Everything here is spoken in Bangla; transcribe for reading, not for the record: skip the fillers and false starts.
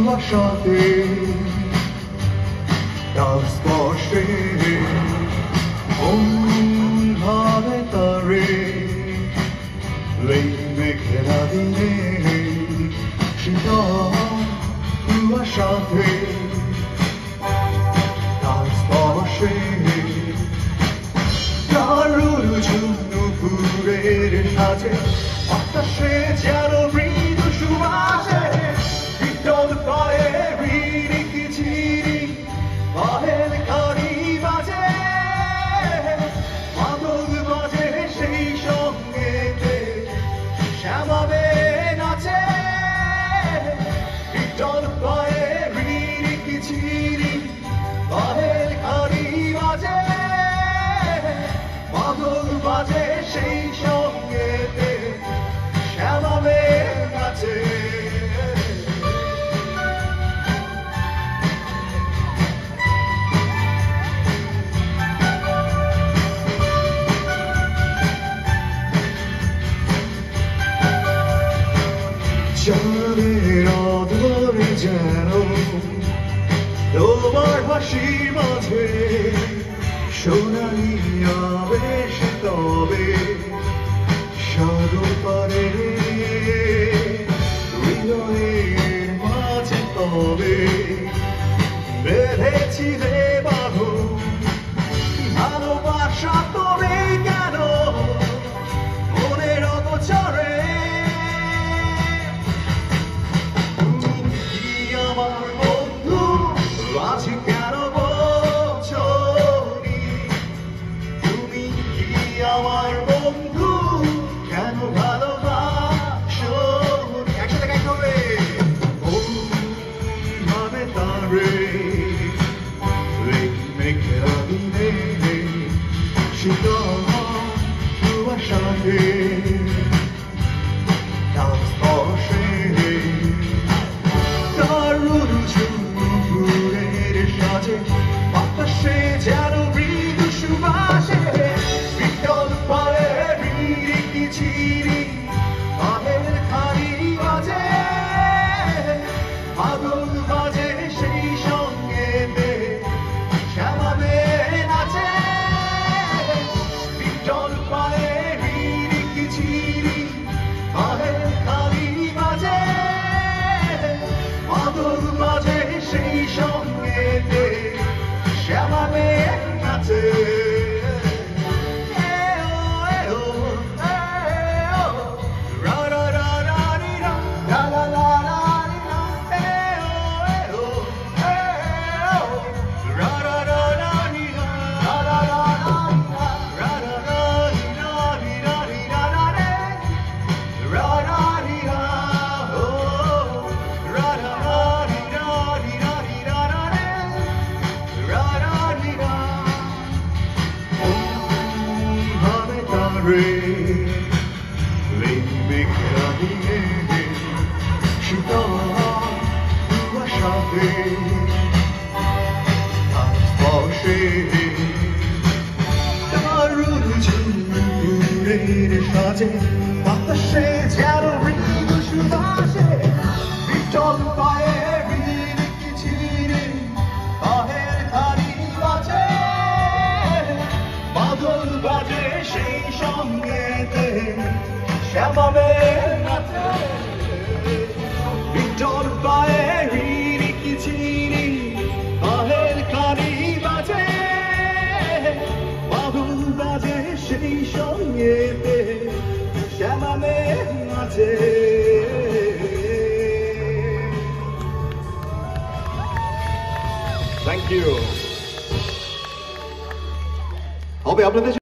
ভালোবাসাতে তার স্পর্শে ভাবে তারে মেঘেরা দিনে শীতল কুয়াশাতে তার স্পর্শে নুপুরের সাজে বাতাসে যেন মৃদু সুবাসে বিটল পায়ে রিড়ি চিরি বাহের কারি বাজে মাদল বাজে সেই সঙ্গেতে শ্যামাবে নাচে বিটল পায়ে রিড়ি চিরি বাহের কারি বাজে মাদল বাজে সেই সঙ্গেতে শ্যামাবে নাচে চাঁদের আদরে যেন তোমার হাসির মাঝে সোনালি আবেশ তবে সাগর পারে হৃদয়ের মাঝে তবে বেঁধেছি রে বাঁধন ভালোবাসা তবে কেন মনের অগোচরে আমার বন্ধু আছি কেন তুমি কি আমার বন্ধু কেন ভালোবাসো একসাথে গাইতে হবে ভাবে তারে মেঘেরা দিনে শীতল কুয়াশাতে তার স্পর্শে বাতাসে যেন মৃদু সুবাসে বিটল পায়ে রিড়ি চিরি বাহের খাড়ি বাজে মাদল বাজে সেই সঙ্গেতে শ্যামাবে নাচে বিটল পায়ে রিড়ি চিরি বাহের খাড়ি বাজে মাদল বাজে সেই সঙ্গেতে শ্যামাবে নাচে মেঘেরা দিনে শীতল কুয়াশাতে তার স্পর্শে দারুণ ঝুমুরের সাজে বাতাসে যেন মৃদু সুবাসে বিটল পায়ে রিড়ি চিরি বাহের খাড়ি বাজে মাদল বাজে সেই সঙ্গেতে শ্যামাবে নাচে বিটল পায়ে রিড়ি চিরি বাহের খাড়ি বাজে মাদল বাজে সেই সঙ্গেতে শ্যামাবে নাচে থ্যাংক ইউ হবে আপনাদের